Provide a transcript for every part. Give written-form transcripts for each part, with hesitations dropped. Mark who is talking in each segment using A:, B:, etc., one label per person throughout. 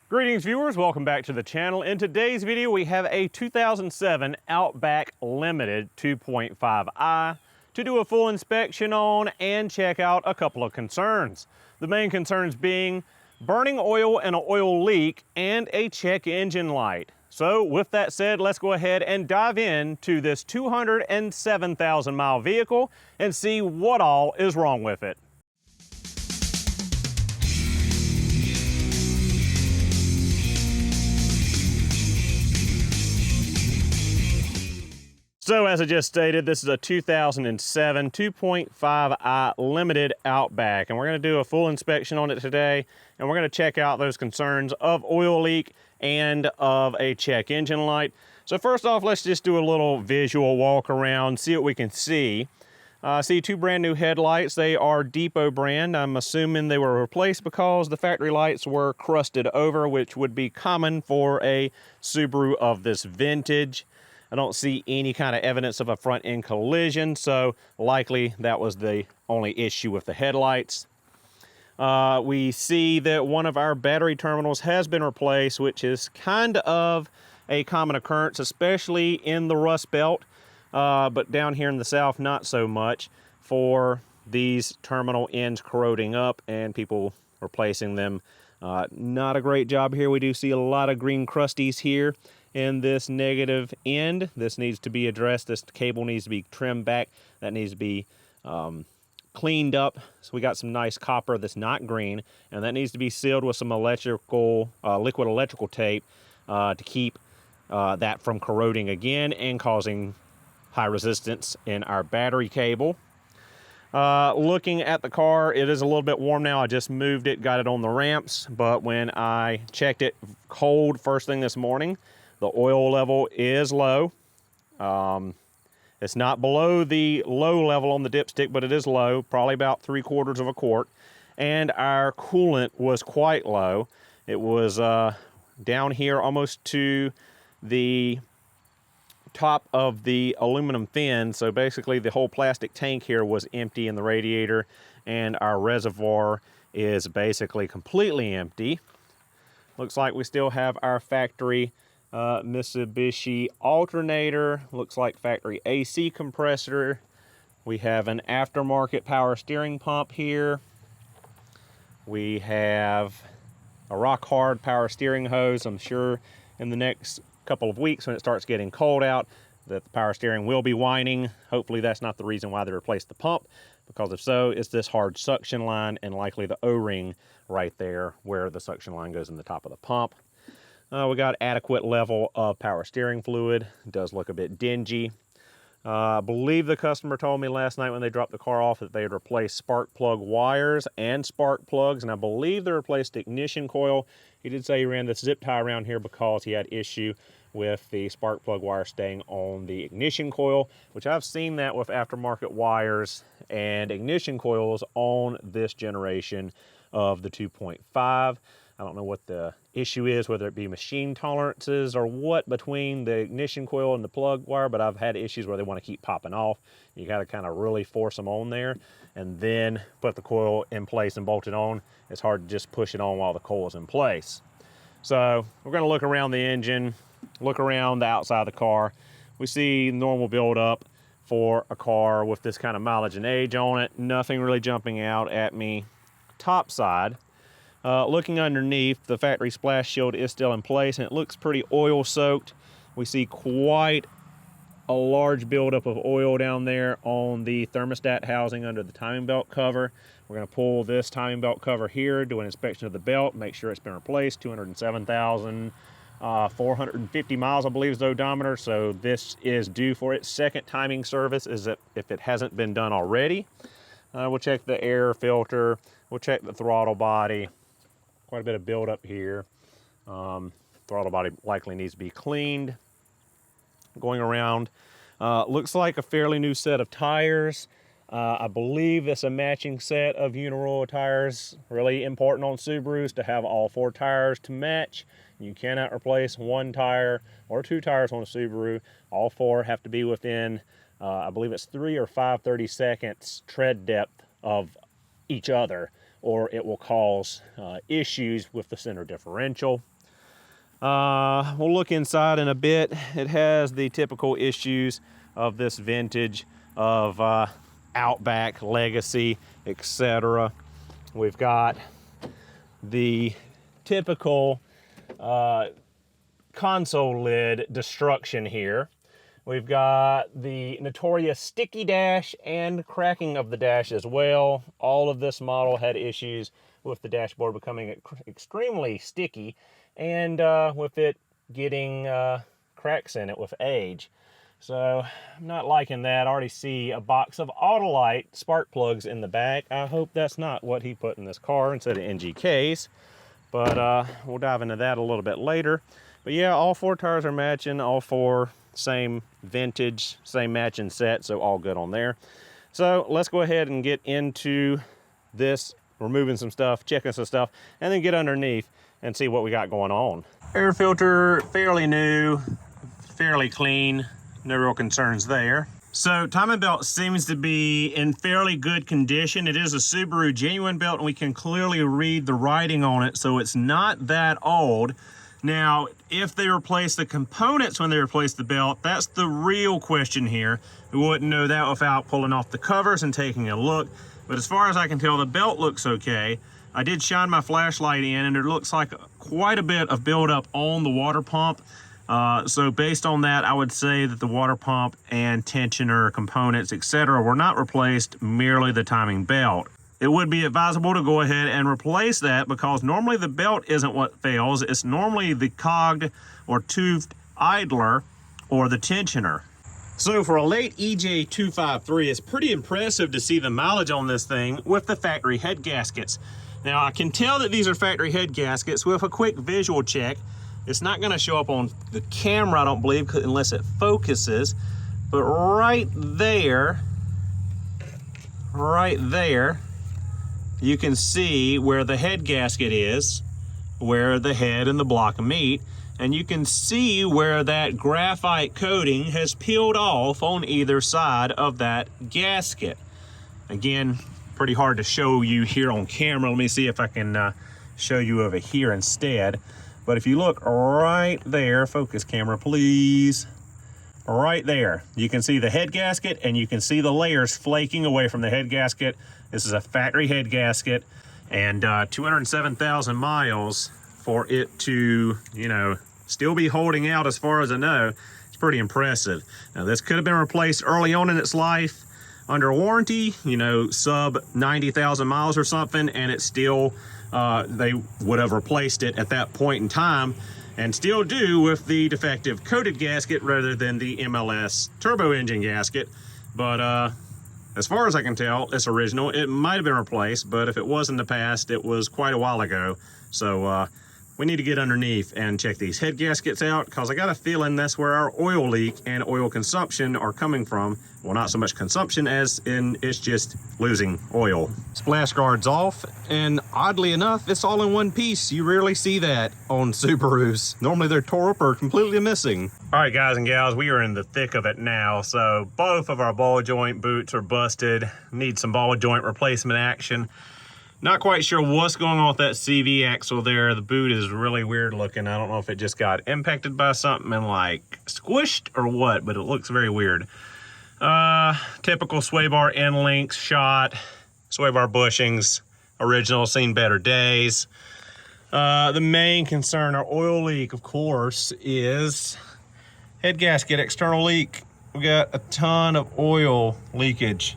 A: Greetings viewers, welcome back to the channel. In today's video we have a 2007 Outback Limited 2.5i to do a full inspection on and check out a couple of concerns. The main concerns being burning oil and an oil leak and a check engine light. So with that said, let's go ahead and dive into this 207,000 mile vehicle and see what all is wrong with it. So as I just stated, this is a 2007 2.5i Limited Outback, and we're going to do a full inspection on it today, and we're going to check out those concerns of oil leak and of a check engine light. So first off, let's just do a little visual walk around, see what we can see. See two brand new headlights. They are Depot brand. I'm assuming they were replaced because the factory lights were crusted over, which would be common for a Subaru of this vintage. I don't see any kind of evidence of a front end collision, so likely that was the only issue with the headlights. We see that one of our battery terminals has been replaced, which is kind of a common occurrence, especially in the Rust Belt, but down here in the South, not so much, for these terminal ends corroding up and people replacing them. Not a great job here. We do see a lot of green crusties here in this negative end. This needs to be addressed. This cable needs to be trimmed back. That needs to be cleaned up. So we got some nice copper that's not green, and that needs to be sealed with some electrical liquid electrical tape to keep that from corroding again and causing high resistance in our battery cable. Looking at the car, it is a little bit warm now. I just moved it, got it on the ramps, but when I checked it cold first thing this morning, the oil level is low. It's not below the low level on the dipstick, but it is low, probably about 3/4 of a quart. And our coolant was quite low. It was down here almost to the top of the aluminum fin. So basically the whole plastic tank here was empty in the radiator, and our reservoir is basically completely empty. Looks like we still have our factory Mitsubishi alternator. Looks like factory AC compressor. We have an aftermarket power steering pump here. We have a rock hard power steering hose. I'm sure in the next couple of weeks when it starts getting cold out that the power steering will be whining. Hopefully that's not the reason why they replaced the pump, because if so, it's this hard suction line and likely the O-ring right there where the suction line goes in the top of the pump. We got adequate level of power steering fluid. It does look a bit dingy. I believe the customer told me last night when they dropped the car off that they had replaced spark plug wires and spark plugs, and I believe they replaced the ignition coil. He did say he ran this zip tie around here because he had issue with the spark plug wire staying on the ignition coil, which I've seen that with aftermarket wires and ignition coils on this generation of the 2.5. I don't know what the issue is, whether it be machine tolerances or what between the ignition coil and the plug wire, but I've had issues where they want to keep popping off. You got to kind of really force them on there and then put the coil in place and bolt it on. It's hard to just push it on while the coil is in place. So we're going to look around the engine, look around the outside of the car. We see normal buildup for a car with this kind of mileage and age on it. Nothing really jumping out at me. Top side. Looking underneath, the factory splash shield is still in place and it looks pretty oil soaked. We see quite a large buildup of oil down there on the thermostat housing under the timing belt cover. We're going to pull this timing belt cover here, do an inspection of the belt, make sure it's been replaced. 207,450 miles, I believe, is the odometer. So this is due for its second timing service, if it hasn't been done already. We'll check the air filter. We'll check the throttle body. Quite a bit of buildup here. Throttle body likely needs to be cleaned. Going around, looks like a fairly new set of tires. I believe it's a matching set of Uniroyal tires. Really important on Subarus to have all 4 tires to match. You cannot replace 1 tire or 2 tires on a Subaru. All 4 have to be within, I believe it's 3 or 5 30-seconds tread depth of each other, or it will cause issues with the center differential. We'll look inside in a bit. It has the typical issues of this vintage of Outback, Legacy, etc. We've got the typical console lid destruction here. We've got the notorious sticky dash and cracking of the dash as well. All of this model had issues with the dashboard becoming extremely sticky and with it getting cracks in it with age. So I'm not liking that. I already see a box of Autolite spark plugs in the back. I hope that's not what he put in this car instead of NGKs. But we'll dive into that a little bit later. But yeah, all 4 tires are matching, all 4 same vintage, same matching set, so all good on there. So let's go ahead and get into this, removing some stuff, checking some stuff, and then get underneath and see what we got going on. Air filter, fairly new, fairly clean, no real concerns there. So timing belt seems to be in fairly good condition. It is a Subaru genuine belt, and we can clearly read the writing on it, so it's not that old. Now, if they replace the components when they replace the belt, that's the real question here. We wouldn't know that without pulling off the covers and taking a look. But as far as I can tell, the belt looks okay. I did shine my flashlight in, and it looks like quite a bit of buildup on the water pump. So based on that, I would say that the water pump and tensioner components, etc., were not replaced, merely the timing belt. It would be advisable to go ahead and replace that, because normally the belt isn't what fails. It's normally the cogged or toothed idler or the tensioner. So for a late EJ253, it's pretty impressive to see the mileage on this thing with the factory head gaskets. Now I can tell that these are factory head gaskets with a quick visual check. It's not going to show up on the camera, I don't believe, unless it focuses. But right there, you can see where the head gasket is, where the head and the block meet, and you can see where that graphite coating has peeled off on either side of that gasket. Again, pretty hard to show you here on camera. Let me see if I can show you over here instead. But if you look right there, focus camera please, right there, you can see the head gasket, and you can see the layers flaking away from the head gasket. This is a factory head gasket, and 207,000 miles for it to, you know, still be holding out as far as I know. It's pretty impressive. Now this could have been replaced early on in its life under warranty, you know, sub 90,000 miles or something, and it's still, they would have replaced it at that point in time, and still do with the defective coated gasket rather than the MLS turbo engine gasket. But as far as I can tell, it's original. It might have been replaced, but if it was in the past, it was quite a while ago. So we need to get underneath and check these head gaskets out, because I got a feeling that's where our oil leak and oil consumption are coming from. Well, not so much consumption as in it's just losing oil. Splash guard's off, and oddly enough, it's all in one piece. You rarely see that on Subarus. Normally they're tore up or completely missing. All right, guys and gals, we are in the thick of it now. So both of our ball joint boots are busted. Need some ball joint replacement action. Not quite sure what's going on with that CV axle there. The boot is really weird looking. I don't know if it just got impacted by something and like squished or what, but it looks very weird. Typical sway bar end links shot, sway bar bushings, original, seen better days. The main concern, our oil leak, of course, is head gasket external leak. We got a ton of oil leakage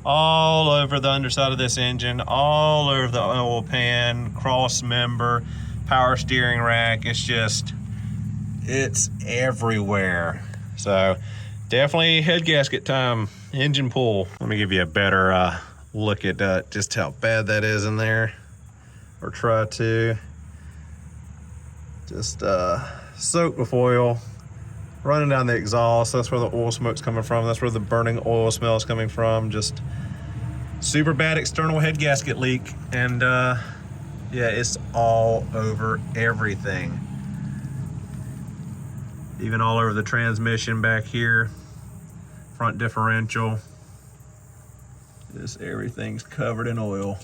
A: all over the underside of this engine, all over the oil pan, cross member, power steering rack. It's everywhere. So definitely head gasket time, engine pull. Let me give you a better look at just how bad that is in there, or try to. Just soaked with oil, running down the exhaust. That's where the oil smoke's coming from. That's where the burning oil smell is coming from. Just super bad external head gasket leak. And yeah, it's all over everything. Even all over the transmission back here, front differential. Just everything's covered in oil.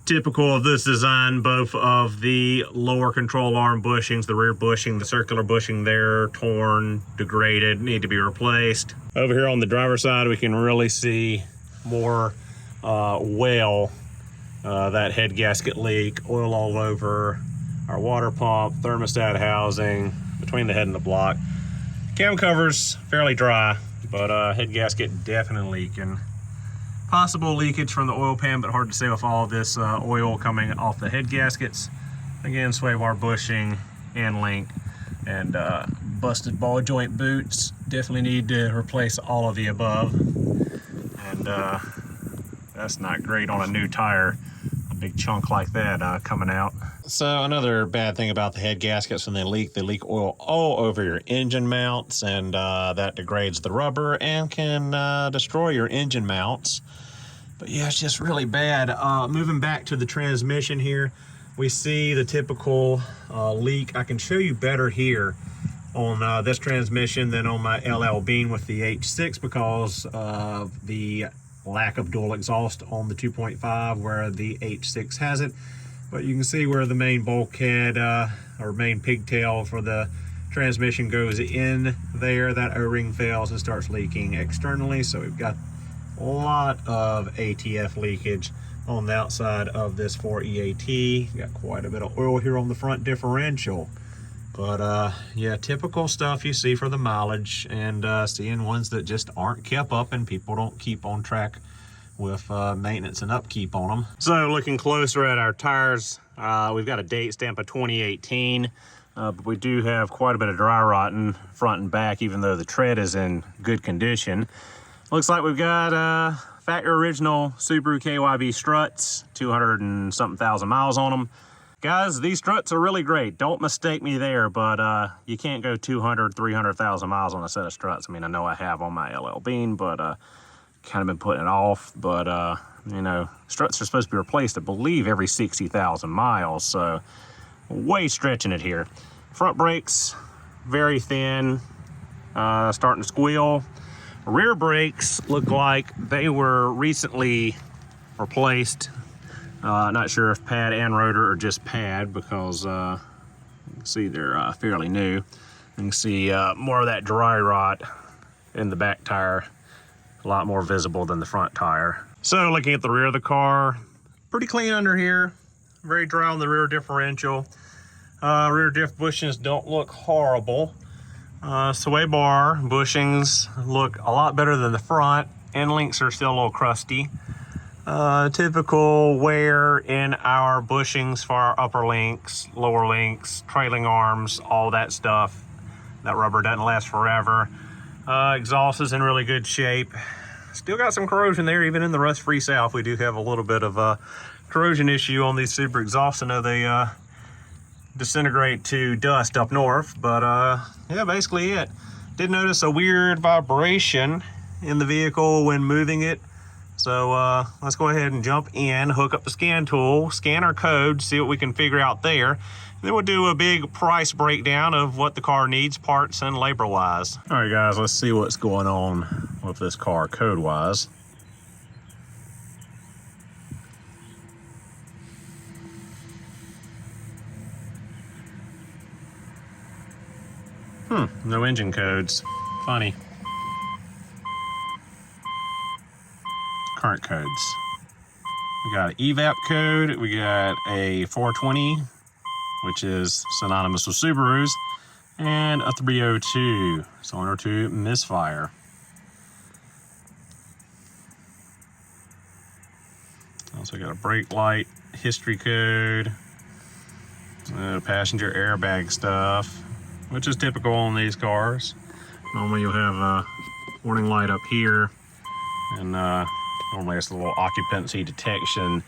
A: Typical of this design, both of the lower control arm bushings, the rear bushing, the circular bushing there, torn, degraded, need to be replaced. Over here on the driver's side, we can really see more that head gasket leak, oil all over our water pump, thermostat housing, between the head and the block. Cam cover's fairly dry, but head gasket definitely leaking. Possible leakage from the oil pan, but hard to say with all this oil coming off the head gaskets. Again, sway bar bushing and link, and busted ball joint boots. Definitely need to replace all of the above. And that's not great on a new tire. A big chunk like that coming out. So another bad thing about the head gaskets when they leak oil all over your engine mounts, and that degrades the rubber and can destroy your engine mounts. But yeah, it's just really bad. Moving back to the transmission here, we see the typical leak. I can show you better here on this transmission than on my LL Bean with the H6 because of the lack of dual exhaust on the 2.5 where the H6 has it. But you can see where the main bulkhead or main pigtail for the transmission goes in there. That O-ring fails and starts leaking externally. So we've got a lot of ATF leakage on the outside of this 4EAT. Got quite a bit of oil here on the front differential. But yeah, typical stuff you see for the mileage, and seeing ones that just aren't kept up and people don't keep on track with maintenance and upkeep on them. So looking closer at our tires, we've got a date stamp of 2018, but we do have quite a bit of dry rotting front and back, even though the tread is in good condition. Looks like we've got factory original Subaru KYB struts, 200 and something thousand miles on them. Guys, these struts are really great. Don't mistake me there, but you can't go 200, 300,000 miles on a set of struts. I mean, I know I have on my LL Bean, but kind of been putting it off. But, you know, struts are supposed to be replaced, I believe, every 60,000 miles. So way stretching it here. Front brakes, very thin, starting to squeal. Rear brakes look like they were recently replaced. Not sure if pad and rotor or just pad, because you can see they're fairly new. You can see more of that dry rot in the back tire, a lot more visible than the front tire. So looking at the rear of the car, pretty clean under here, very dry on the rear differential. Rear diff bushings don't look horrible. Sway bar bushings look a lot better than the front. End links are still a little crusty. Typical wear in our bushings for our upper links, lower links, trailing arms, all that stuff. That rubber doesn't last forever. Exhaust is in really good shape. Still got some corrosion there, even in the rust-free South. We do have a little bit of a corrosion issue on these Subaru exhausts. I know they disintegrate to dust up north, but yeah, basically it. Did notice a weird vibration in the vehicle when moving it. So let's go ahead and jump in, hook up the scan tool, scan our code, see what we can figure out there. And then we'll do a big price breakdown of what the car needs, parts and labor-wise. All right, guys, let's see what's going on with this car code-wise. No engine codes. Funny. Current codes. We got an EVAP code. We got a 420, which is synonymous with Subarus, and a 302, cylinder 2 misfire. Also got a brake light history code, passenger airbag stuff, which is typical on these cars. Normally you'll have a warning light up here, and normally it's a little occupancy detection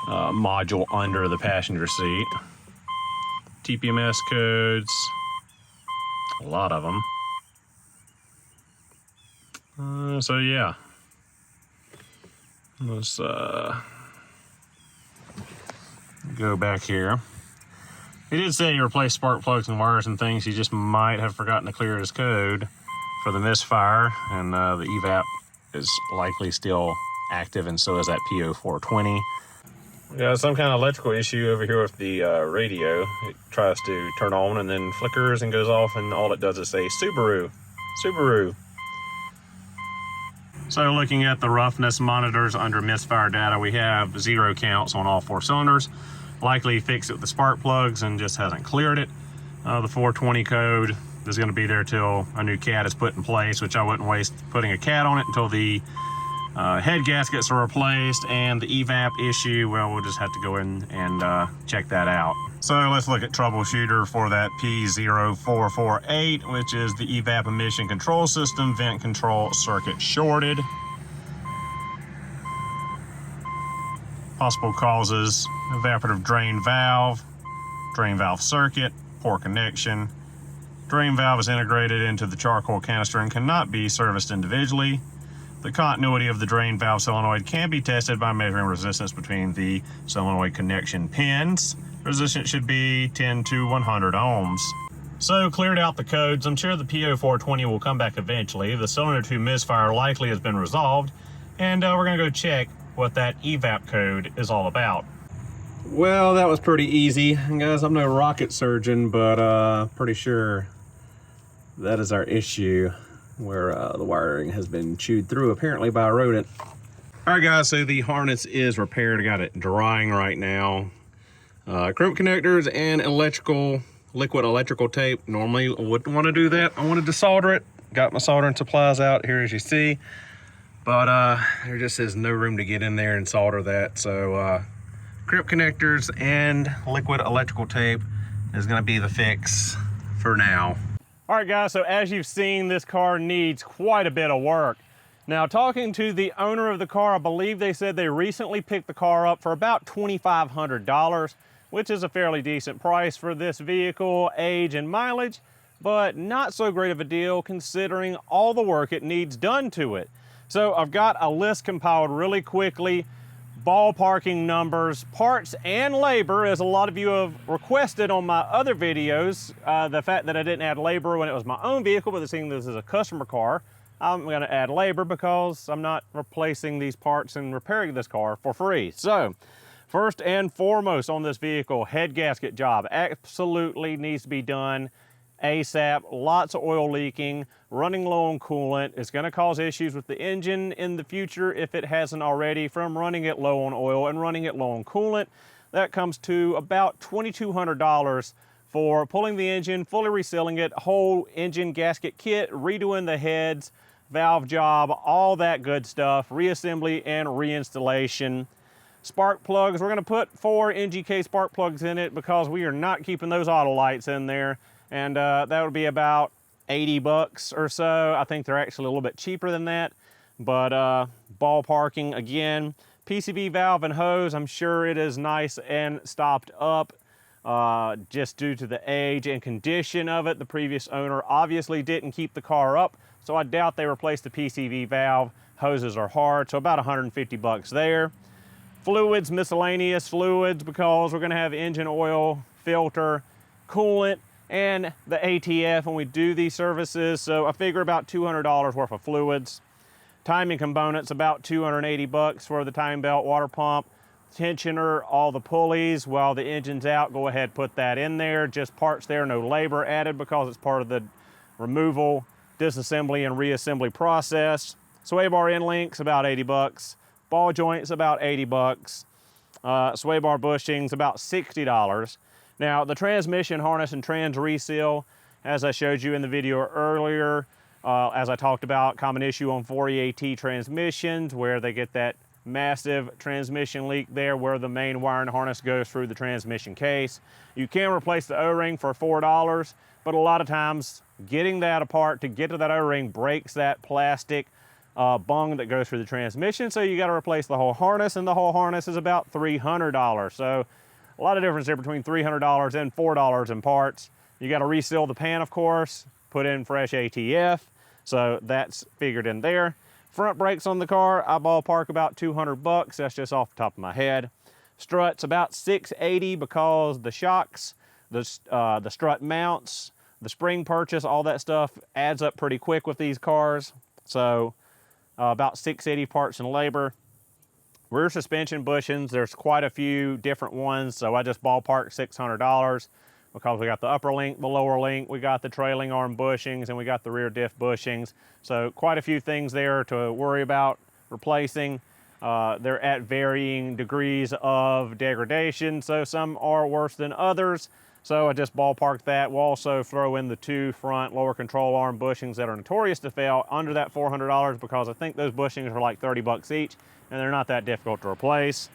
A: module under the passenger seat. TPMS codes, a lot of them. So yeah, let's go back here. He did say he replaced spark plugs and wires and things. He just might have forgotten to clear his code for the misfire, and the EVAP is likely still active, and so is that PO420. We got some kind of electrical issue over here with the radio. It tries to turn on and then flickers and goes off, and all it does is say Subaru, Subaru. So looking at the roughness monitors under misfire data, we have 0 counts on all 4 cylinders. Likely fixed it with the spark plugs and just hasn't cleared it. The 420 code is going to be there till a new cat is put in place, which I wouldn't waste putting a cat on it until the head gaskets are replaced. And the EVAP issue, well, we'll just have to go in and check that out. So let's look at troubleshooter for that P0448, which is the EVAP emission control system, vent control circuit shorted. Possible causes: evaporative drain valve circuit, poor connection. Drain valve is integrated into the charcoal canister and cannot be serviced individually. The continuity of the drain valve solenoid can be tested by measuring resistance between the solenoid connection pins. Resistance should be 10 to 100 ohms. So cleared out the codes. I'm sure the P0420 will come back eventually. The cylinder 2 misfire likely has been resolved, and we're gonna go check what that EVAP code is all about. Well, that was pretty easy. And guys, I'm no rocket surgeon, but pretty sure that is our issue, where the wiring has been chewed through apparently by a rodent. All right guys, so the harness is repaired. I got it drying right now. Crimp connectors and liquid electrical tape. Normally I wouldn't want to do that. I wanted to solder it. Got my soldering supplies out here, as you see, but there just is no room to get in there and solder that. So crimp connectors and liquid electrical tape is going to be the fix for now. All right guys, so as you've seen, this car needs quite a bit of work. Now, talking to the owner of the car, I believe they said they recently picked the car up for about $2,500, which is a fairly decent price for this vehicle, age and mileage, but not so great of a deal considering all the work it needs done to it. So I've got a list compiled really quickly, ballparking numbers, parts and labor, as a lot of you have requested on my other videos. The fact that I didn't add labor when it was my own vehicle, but seeing this as a customer car, I'm gonna add labor because I'm not replacing these parts and repairing this car for free. So, first and foremost on this vehicle, head gasket job absolutely needs to be done ASAP. Lots of oil leaking, running low on coolant. It's gonna cause issues with the engine in the future if it hasn't already, from running it low on oil and running it low on coolant. That comes to about $2,200 for pulling the engine, fully resealing it, whole engine gasket kit, redoing the heads, valve job, all that good stuff, reassembly and reinstallation. Spark plugs, we're gonna put 4 NGK spark plugs in it because we are not keeping those auto lights in there. And that would be about 80 bucks or so. I think they're actually a little bit cheaper than that, but ballparking again. PCV valve and hose, I'm sure it is nice and stopped up just due to the age and condition of it. The previous owner obviously didn't keep the car up, so I doubt they replaced the PCV valve. Hoses are hard, so about 150 bucks there. Fluids, miscellaneous fluids, because we're gonna have engine oil, filter, coolant, and the ATF when we do these services. So I figure about $200 worth of fluids. Timing components, about 280 bucks for the time belt, water pump, tensioner, all the pulleys. While the engine's out, go ahead, put that in there. Just parts there, no labor added because it's part of the removal, disassembly, and reassembly process. Sway bar end links, about 80 bucks. Ball joints, about 80 bucks. Sway bar bushings, about $60. Now, the transmission harness and trans reseal, as I showed you in the video earlier, as I talked about, common issue on 4EAT transmissions, where they get that massive transmission leak there where the main wire and harness goes through the transmission case. You can replace the O-ring for $4, but a lot of times getting that apart to get to that O-ring breaks that plastic bung that goes through the transmission, so you got to replace the whole harness, and the whole harness is about $300. So a lot of difference there between $300 and $4 in parts. You got to reseal the pan, of course, put in fresh ATF, so that's figured in there. Front brakes on the car, I ballpark about 200 bucks. That's just off the top of my head. Struts about 680 because the shocks, the strut mounts, the spring purchase, all that stuff adds up pretty quick with these cars. So about 680 parts and labor. Rear suspension bushings, there's quite a few different ones, so I just ballparked $600 because we got the upper link, the lower link, we got the trailing arm bushings, and we got the rear diff bushings. So quite a few things there to worry about replacing. They're at varying degrees of degradation, so some are worse than others. So I just ballparked that. We'll also throw in the 2 front lower control arm bushings that are notorious to fail under that $400 because I think those bushings are like 30 bucks each, and they're not that difficult to replace.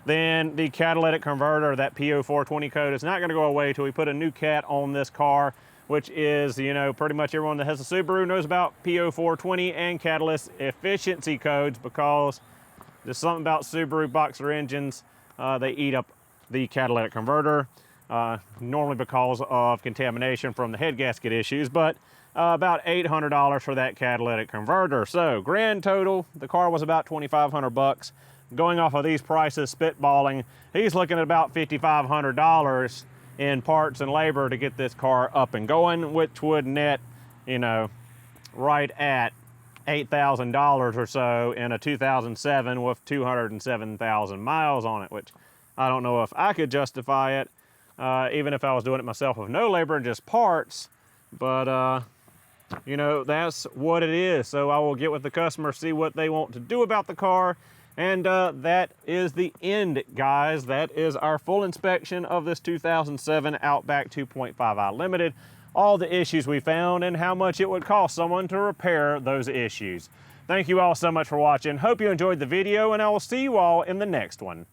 A: Then the catalytic converter, that P0420 code, is not going to go away until we put a new cat on this car, which is, you know, pretty much everyone that has a Subaru knows about P0420 and catalyst efficiency codes, because there's something about Subaru boxer engines, they eat up the catalytic converter, normally because of contamination from the head gasket issues, but about $800 for that catalytic converter. So grand total, the car was about 2,500 bucks. Going off of these prices, spitballing, he's looking at about $5,500 in parts and labor to get this car up and going, which would net, you know, right at $8,000 or so in a 2007 with 207,000 miles on it, which I don't know if I could justify it, even if I was doing it myself with no labor and just parts. But you know, that's what it is. So I will get with the customer, see what they want to do about the car. And that is the end, guys. That is our full inspection of this 2007 Outback 2.5i Limited. All the issues we found and how much it would cost someone to repair those issues. Thank you all so much for watching. Hope you enjoyed the video, and I will see you all in the next one.